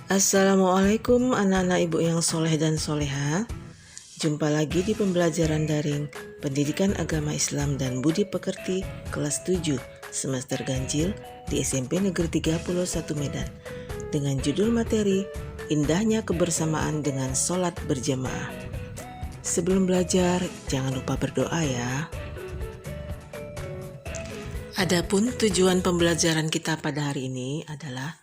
Assalamualaikum anak-anak ibu yang soleh dan soleha. Jumpa lagi di pembelajaran daring Pendidikan Agama Islam dan Budi Pekerti kelas 7 semester ganjil di SMP Negeri 31 Medan dengan judul materi Indahnya Kebersamaan dengan Sholat Berjamaah. Sebelum belajar, jangan lupa berdoa ya. Adapun tujuan pembelajaran kita pada hari ini adalah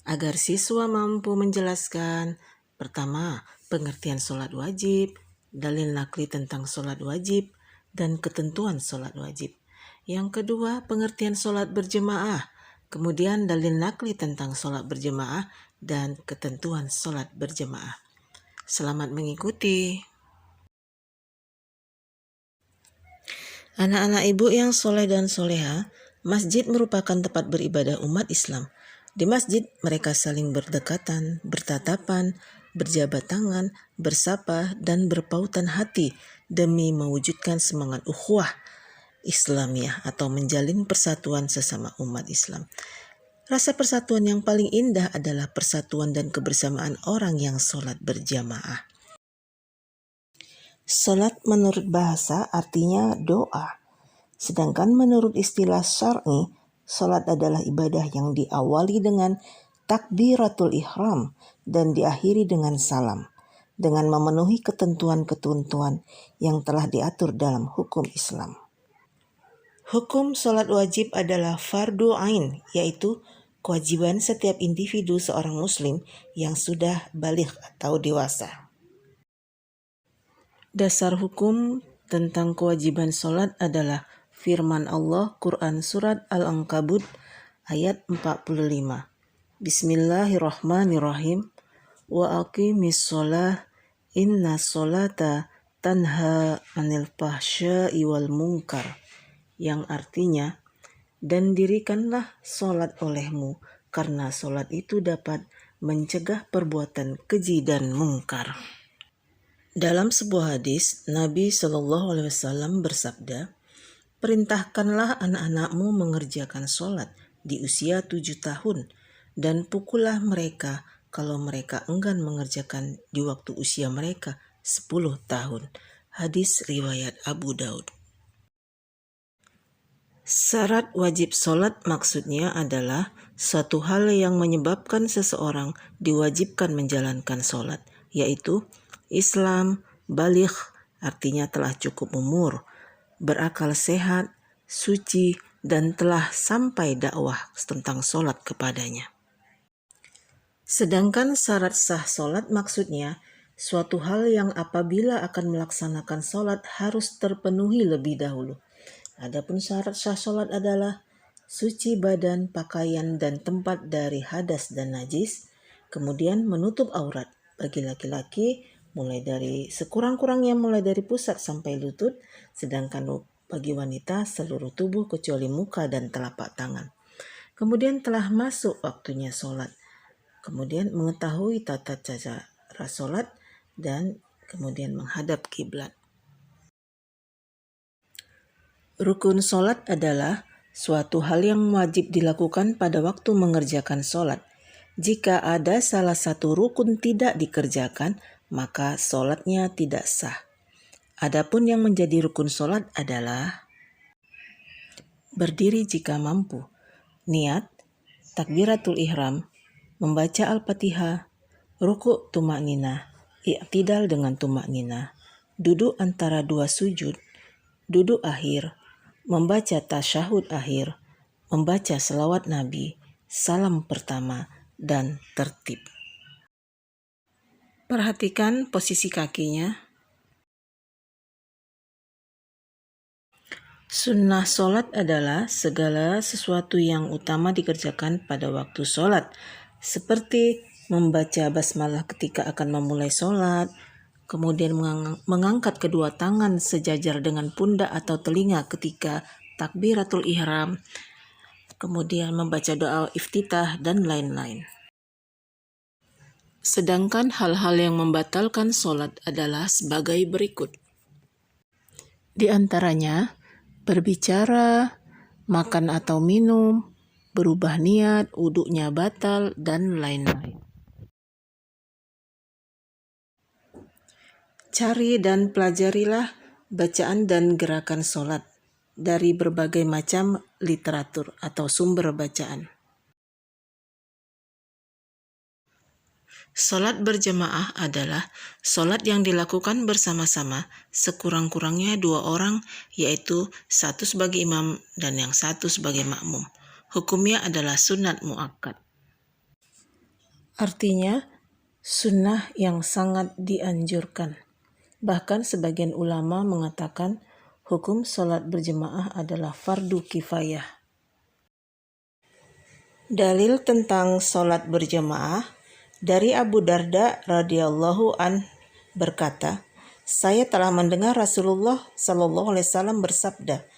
agar siswa mampu menjelaskan pertama, pengertian sholat wajib, dalil nakli tentang sholat wajib, dan ketentuan sholat wajib. Yang kedua, pengertian sholat berjemaah, kemudian dalil nakli tentang sholat berjemaah, dan ketentuan sholat berjemaah. Selamat mengikuti. Anak-anak ibu yang soleh dan soleha, masjid merupakan tempat beribadah umat Islam. Di masjid, mereka saling berdekatan, bertatapan, berjabat tangan, bersapa, dan berpautan hati demi mewujudkan semangat ukhuwah Islamiyah atau menjalin persatuan sesama umat Islam. Rasa persatuan yang paling indah adalah persatuan dan kebersamaan orang yang sholat berjamaah. Sholat menurut bahasa artinya doa, sedangkan menurut istilah syar'i, sholat adalah ibadah yang diawali dengan takbiratul ihram dan diakhiri dengan salam, dengan memenuhi ketentuan-ketentuan yang telah diatur dalam hukum Islam. Hukum sholat wajib adalah fardu ain, yaitu kewajiban setiap individu seorang muslim yang sudah baligh atau dewasa. Dasar hukum tentang kewajiban sholat adalah firman Allah Quran Surat Al-Ankabut ayat 45. Bismillahirrahmanirrahim. Wa aqimis sholah inna sholata tanha anil fahsya'i wal munkar. Yang artinya, dan dirikanlah sholat olehmu karena sholat itu dapat mencegah perbuatan keji dan mungkar. Dalam sebuah hadis, Nabi SAW bersabda, perintahkanlah anak-anakmu mengerjakan sholat di usia 7 tahun dan pukullah mereka kalau mereka enggan mengerjakan di waktu usia mereka 10 tahun. Hadis riwayat Abu Daud. Syarat wajib sholat maksudnya adalah suatu hal yang menyebabkan seseorang diwajibkan menjalankan sholat, yaitu Islam, baligh artinya telah cukup umur, berakal sehat, suci, dan telah sampai dakwah tentang sholat kepadanya. Sedangkan syarat sah sholat maksudnya suatu hal yang apabila akan melaksanakan sholat harus terpenuhi lebih dahulu. Adapun syarat sah sholat adalah suci badan, pakaian, dan tempat dari hadas dan najis, kemudian menutup aurat bagi laki-laki mulai dari sekurang-kurangnya mulai dari pusat sampai lutut, sedangkan bagi wanita seluruh tubuh kecuali muka dan telapak tangan. Kemudian telah masuk waktunya sholat, kemudian mengetahui tata cara sholat dan kemudian menghadap kiblat. Rukun sholat adalah suatu hal yang wajib dilakukan pada waktu mengerjakan sholat. Jika ada salah satu rukun tidak dikerjakan, maka sholatnya tidak sah. Adapun yang menjadi rukun sholat adalah berdiri jika mampu, niat, takbiratul ihram, membaca Al-Fatihah, rukuk tumakninah, i'tidal dengan tumakninah, duduk antara dua sujud, duduk akhir, membaca tasyahud akhir, membaca selawat Nabi, salam pertama, dan tertib. Perhatikan posisi kakinya. Sunnah sholat adalah segala sesuatu yang utama dikerjakan pada waktu sholat, seperti membaca basmalah ketika akan memulai sholat, kemudian mengangkat kedua tangan sejajar dengan pundak atau telinga ketika takbiratul ihram, kemudian membaca doa iftitah, dan lain-lain. Sedangkan hal-hal yang membatalkan sholat adalah sebagai berikut. Di antaranya, berbicara, makan atau minum, berubah niat, wuduknya batal, dan lain-lain. Cari dan pelajarilah bacaan dan gerakan sholat dari berbagai macam literatur atau sumber bacaan. Sholat berjamaah adalah sholat yang dilakukan bersama-sama sekurang-kurangnya 2 orang, yaitu satu sebagai imam dan yang satu sebagai makmum. Hukumnya adalah sunat muakkad. Artinya, sunnah yang sangat dianjurkan. Bahkan sebagian ulama mengatakan hukum sholat berjamaah adalah fardu kifayah. Dalil tentang sholat berjamaah dari Abu Darda radhiyallahu an berkata, saya telah mendengar Rasulullah sallallahu alaihi wasallam bersabda,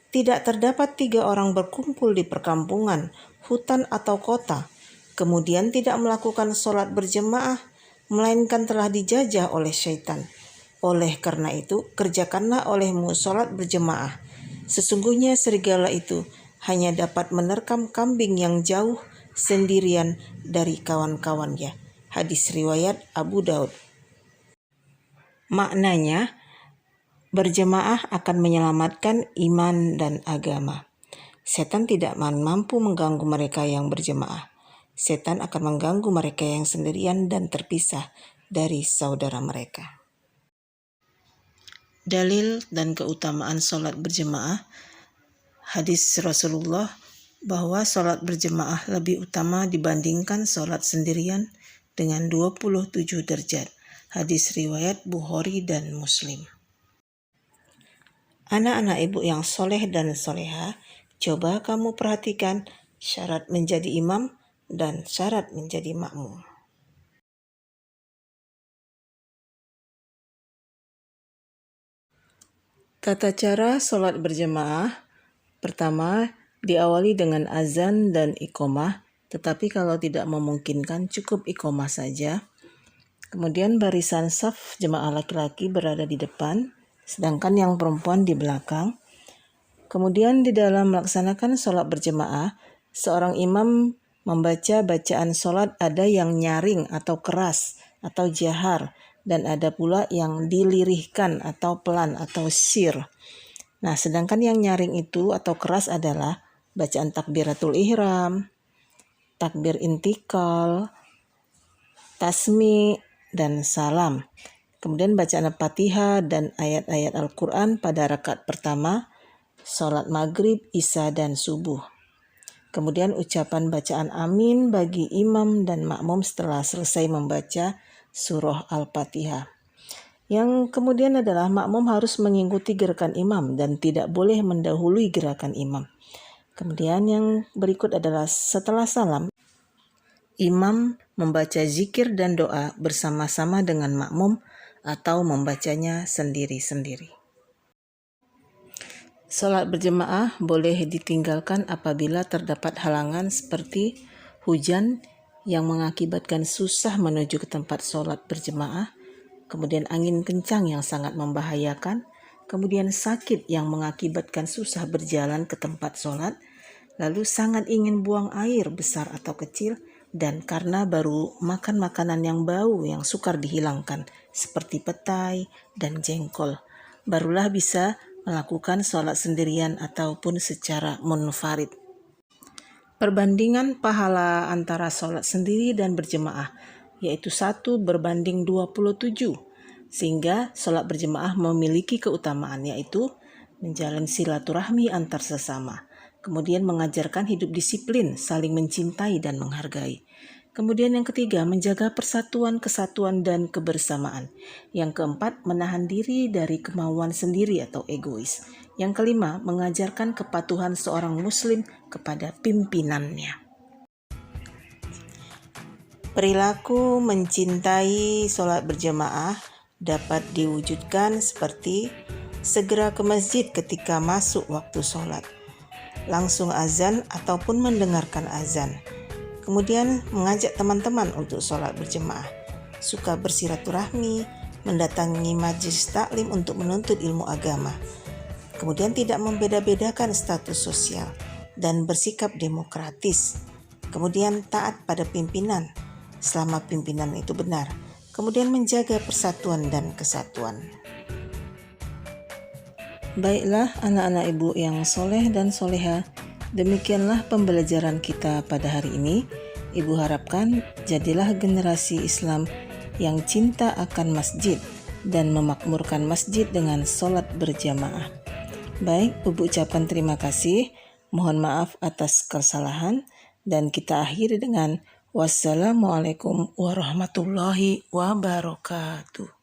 tidak terdapat 3 orang berkumpul di perkampungan, hutan atau kota, kemudian tidak melakukan sholat berjamaah, melainkan telah dijajah oleh syaitan. Oleh karena itu, kerjakanlah olehmu sholat berjamaah. Sesungguhnya serigala itu hanya dapat menerkam kambing yang jauh sendirian dari kawan-kawannya. Hadis riwayat Abu Daud. Maknanya, berjamaah akan menyelamatkan iman dan agama. Setan tidak mampu mengganggu mereka yang berjamaah. Setan akan mengganggu mereka yang sendirian dan terpisah dari saudara mereka. Dalil dan keutamaan sholat berjamaah. Hadis Rasulullah bahwa sholat berjamaah lebih utama dibandingkan sholat sendirian dengan 27 derajat. Hadis riwayat Bukhari dan Muslim. Anak-anak ibu yang soleh dan soleha, coba kamu perhatikan syarat menjadi imam dan syarat menjadi makmum. Tata cara sholat berjamaah, pertama diawali dengan azan dan iqomah, tetapi kalau tidak memungkinkan cukup iqomah saja. Kemudian barisan saf jemaah laki-laki berada di depan, sedangkan yang perempuan di belakang. Kemudian di dalam melaksanakan sholat berjamaah, seorang imam membaca bacaan sholat ada yang nyaring atau keras atau jahar, dan ada pula yang dilirihkan atau pelan atau sir. Nah, sedangkan yang nyaring itu atau keras adalah bacaan takbiratul ihram, takbir intikal, tasmi, dan salam. Kemudian bacaan Al-Fatihah dan ayat-ayat Al-Quran pada rakaat pertama, sholat maghrib, isya, dan subuh. Kemudian ucapan bacaan amin bagi imam dan makmum setelah selesai membaca surah Al-Fatihah. Yang kemudian adalah makmum harus mengikuti gerakan imam dan tidak boleh mendahului gerakan imam. Kemudian yang berikut adalah setelah salam, imam membaca zikir dan doa bersama-sama dengan makmum atau membacanya sendiri-sendiri. Sholat berjamaah boleh ditinggalkan apabila terdapat halangan seperti hujan yang mengakibatkan susah menuju ke tempat sholat berjamaah, kemudian angin kencang yang sangat membahayakan, kemudian sakit yang mengakibatkan susah berjalan ke tempat sholat, lalu sangat ingin buang air besar atau kecil, dan karena baru makan makanan yang bau yang sukar dihilangkan, seperti petai dan jengkol, barulah bisa melakukan sholat sendirian ataupun secara munfarid. Perbandingan pahala antara sholat sendiri dan berjemaah, yaitu 1 berbanding 27, sehingga sholat berjemaah memiliki keutamaan, yaitu menjalin silaturahmi antar sesama, kemudian mengajarkan hidup disiplin, saling mencintai dan menghargai. Kemudian yang ketiga, menjaga persatuan, kesatuan, dan kebersamaan. Yang keempat, menahan diri dari kemauan sendiri atau egois. Yang kelima, mengajarkan kepatuhan seorang muslim kepada pimpinannya. Perilaku mencintai sholat berjamaah dapat diwujudkan seperti segera ke masjid ketika masuk waktu sholat, langsung azan ataupun mendengarkan azan, kemudian mengajak teman-teman untuk sholat berjemaah, suka bersilaturahmi, mendatangi majelis taklim untuk menuntut ilmu agama, kemudian tidak membeda-bedakan status sosial dan bersikap demokratis, kemudian taat pada pimpinan selama pimpinan itu benar, kemudian menjaga persatuan dan kesatuan. Baiklah anak-anak ibu yang soleh dan soleha, demikianlah pembelajaran kita pada hari ini. Ibu harapkan jadilah generasi Islam yang cinta akan masjid dan memakmurkan masjid dengan sholat berjamaah. Baik, Ibu ucapkan terima kasih. Mohon maaf atas kesalahan dan kita akhiri dengan wassalamualaikum warahmatullahi wabarakatuh.